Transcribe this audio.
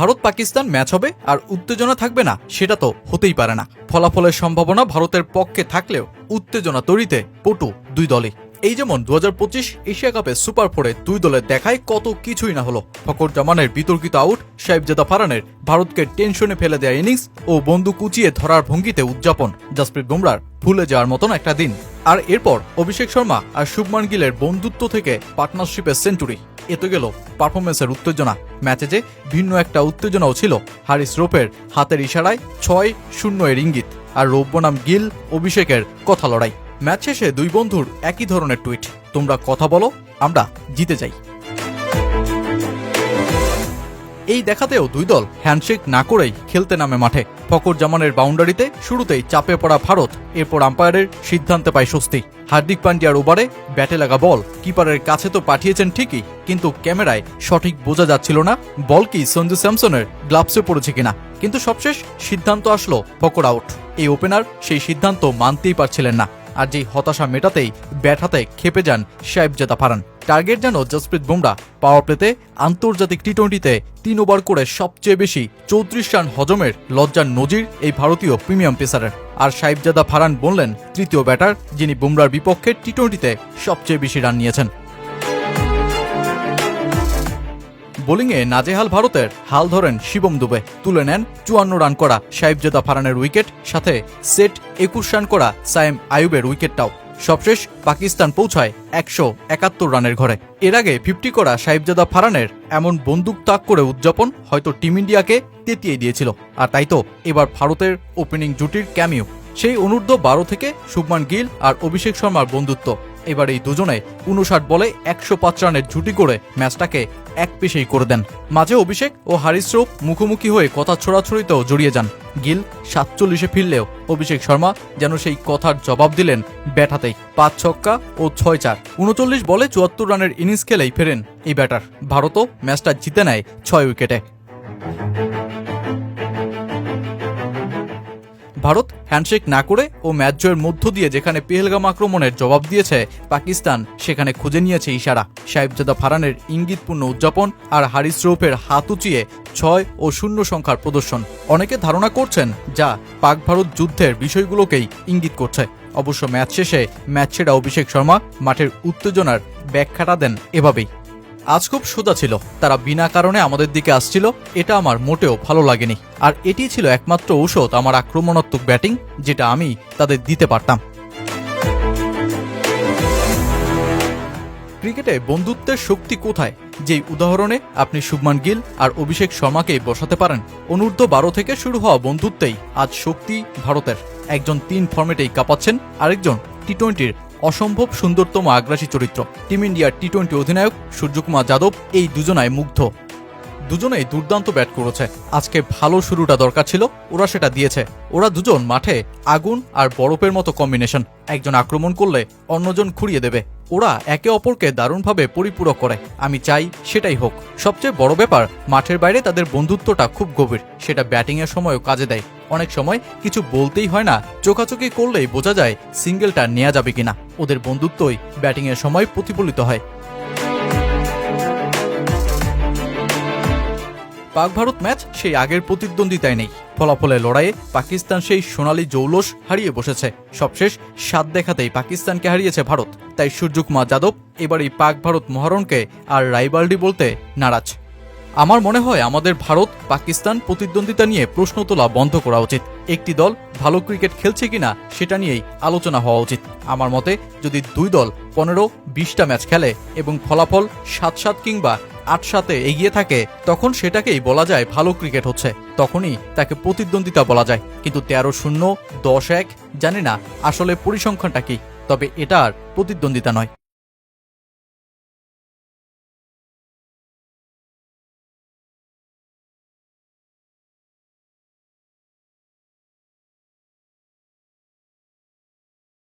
Bharat Pakistan match হবে আর উত্তেজনা থাকবে না, সেটা তো হতেই পারে না। ফলাফলের সম্ভাবনা ভারতের পক্ষে থাকলেও উত্তেজনা তৈরিতে পটু দুই দলই। এই যেমন 2025 এশিয়া কাপে সুপার ফোরে দুই দলের দেখায় কত কিছুই না হলো। ফখর জামানের বিতর্কিত আউট, সাইফজাদা ফারহানের ভারতকে টেনশনে ফেলে দেয়া ইনিংস ও বন্দুক উঁচিয়ে ধরার ভঙ্গিতে উদযাপন জসপ্রীত বুমরার ভুলে যাওয়ার মতন একটা দিন। আর এরপর অভিষেক শর্মা আর শুভমান গিলের বন্ধুত্ব থেকে পার্টনারশিপের সেঞ্চুরি। এতে গেল পারফরমেন্সের উত্তেজনা। ম্যাচে যে ভিন্ন একটা উত্তেজনাও ছিল। হারিস রৌফের হাতের ইশারায় 6-0 এর ইঙ্গিত, আর রৌফ বনাম গিল অভিষেকের কথা লড়াই। ম্যাচ শেষে দুই বন্ধুর একই ধরনের টুইট, তোমরা কথা বলো, আমরা জিতে যাই। এই দেখাতেও দুই দল হ্যান্ডশেক না করেই খেলতে নামে মাঠে। ফখর জামানের বাউন্ডারিতে শুরুতেই চাপে পড়া ভারত, এরপর আম্পায়ারের সিদ্ধান্তে পায় স্বস্তি। হার্দিক পান্ডিয়ার ওভারে ব্যাটে লাগা বল কিপারের কাছে তো পাঠিয়েছেন ঠিকই, কিন্তু ক্যামেরায় সঠিক বোঝা যাচ্ছিল না বল কি সঞ্জু স্যামসনের গ্লাভসে পড়েছে কিনা। কিন্তু সবশেষ সিদ্ধান্ত আসলো ফখর আউট। এই ওপেনার সেই সিদ্ধান্ত মানতেই পারছিলেন না, আর যেই হতাশা মেটাতেই ব্যাট হাতে খেপে যান সাইফজাদা ফারহান। টার্গেট যেন জসপ্রীত বুমরা। পাওয়ার প্লেতে আন্তর্জাতিক টি-20তে 3 ওভার করে সবচেয়ে বেশি 34 রান হজমের লজ্জার নজির এই ভারতীয় প্রিমিয়াম পেসারের। আর সাইফজাদা ফারহান বললেন তৃতীয় ব্যাটার, যিনি বুমরার বিপক্ষে টি-20তে সবচেয়ে বেশি রান নিয়েছেন। বোলিংয়ে নাজেহাল ভারতের হাল ধরেন শিবম দুবে। তুলে নেন 54 রান করা সাইফজাদা ফারহানের উইকেট, সাথে সেট 21 রান করা সায়েম আয়ুবের উইকেটটাও। সবশেষ পাকিস্তান পৌঁছায় 171 রানের ঘরে। এর আগে 50 করা সাইফজাদা ফারহানের এমন বন্দুক তাক করে উদযাপন হয়তো টিম ইন্ডিয়াকে তেতিয়ে দিয়েছিল। আর তাই তো এবার ভারতের ওপেনিং জুটির ক্যামিও, সেই অনূর্ধ্ব 12 থেকে শুভমান গিল আর অভিষেক শর্মার বন্ধুত্ব। এবার এই দুজনে 59 বলে 105 রানের জুটি করে ম্যাচটাকে এক পেশেই করে দেন। মাঝে অভিষেক ও হারিস রৌফ মুখোমুখি হয়ে কথা ছড়াছড়িতেও জড়িয়ে যান। গিল 47-এ ফিরলেও অভিষেক শর্মা যেন সেই কথার জবাব দিলেন ব্যাট হাতেই। 5 ছক্কা ও 6-4, 39 বলে 74 রানের ইনিংস খেলেই ফেরেন এই ব্যাটার। ভারতও ম্যাচটা জিতে নেয় 6 উইকেটে। ভারত হ্যান্ডশেক না করে ও ম্যাচ জয়ের মধ্য দিয়ে যেখানে পেহেলগাম আক্রমণের জবাব দিয়েছে, পাকিস্তান সেখানে খুঁজে নিয়েছে ইশারা। সাইফজাদা ফারহানের ইঙ্গিতপূর্ণ উদযাপন আর হারিস রৌফের হাত উঁচিয়ে 6 ও 0 সংখ্যার প্রদর্শন অনেকে ধারণা করছেন যা পাক ভারত যুদ্ধের বিষয়গুলোকেই ইঙ্গিত করছে। অবশ্য ম্যাচ শেষে ম্যাচ সেরা অভিষেক শর্মা মাঠের উত্তেজনার ব্যাখ্যাটা দেন এভাবেই, আজ খুব সোজা ছিল, তারা বিনা কারণে আমাদের দিকে আসছিল, এটা আমার মোটেও ভালো লাগেনি। আর এটি ছিল একমাত্র ঔষধ আমার আক্রমণাত্মক ব্যাটিং, যেটা আমি তাদের দিতে পারতাম। ক্রিকেটে বন্ধুত্বের শক্তি কোথায়, যেই উদাহরণে আপনি শুভমান গিল আর অভিষেক শর্মাকেই বসাতে পারেন। অনূর্ধ্ব 12 থেকে শুরু হওয়া বন্ধুত্বেই আজ শক্তি ভারতের। একজন 3 ফর্মেটেই কাঁপাচ্ছেন, আরেকজন টি-20-র অসম্ভব সুন্দরতম আগ্রাসী চরিত্র। টিম ইন্ডিয়ার টি-20 অধিনায়ক সূর্যকুমার যাদব এই দুজনায় মুগ্ধ। দুজনেই দুর্দান্ত ব্যাট করেছে। আজকে ভালো শুরুটা দরকার ছিল, ওরা সেটা দিয়েছে। ওরা দুজন মাঠে আগুন আর বরফের মতো কম্বিনেশন। একজন আক্রমণ করলে অন্যজন খুঁড়িয়ে দেবে। ওরা একে অপরকে দারুণভাবে পরিপূরক করে। আমি চাই সেটাই হোক। সবচেয়ে বড় ব্যাপার, মাঠের বাইরে তাদের বন্ধুত্বটা খুব গভীর। সেটা ব্যাটিংয়ের সময়ও কাজে দেয়। অনেক সময় কিছু বলতেই হয় না, চোখাচোখি করলেই বোঝা যায় সিঙ্গেলটা নেওয়া যাবে কিনা। ওদের বন্ধুত্বই ব্যাটিংয়ের সময় প্রতিফলিত হয়। পাক ভারত ম্যাচ সেই আগের প্রতিদ্বন্দ্বিতায় নেই। ফলাফলের লড়াইয়ে পাকিস্তান সেই সোনালী জৌলস হারিয়ে বসেছে। সবশেষ 7 দেখাতেই পাকিস্তানকে হারিয়েছে ভারত। তাই সূর্যকুমার যাদব এবার এই পাক ভারত মহারণকে আর রাইভালরি বলতে নারাজ। আমার মনে হয় আমাদের ভারত পাকিস্তান প্রতিদ্বন্দ্বিতা নিয়ে প্রশ্ন তোলা বন্ধ করা উচিত। একটি দল ভালো ক্রিকেট খেলছে কিনা সেটা নিয়েই আলোচনা হওয়া উচিত। আমার মতে যদি দুই দল 15-20টা ম্যাচ খেলে এবং ফলাফল 7-7 কিংবা 8-7-এ এগিয়ে থাকে, তখন সেটাকেই বলা যায় ভালো ক্রিকেট হচ্ছে। তখনই তাকে প্রতিদ্বন্দ্বিতা বলা যায়। কিন্তু 13-0, 10-1, জানি না আসলে পরিসংখ্যানটা কি, তবে এটা আর প্রতিদ্বন্দ্বিতা নয়।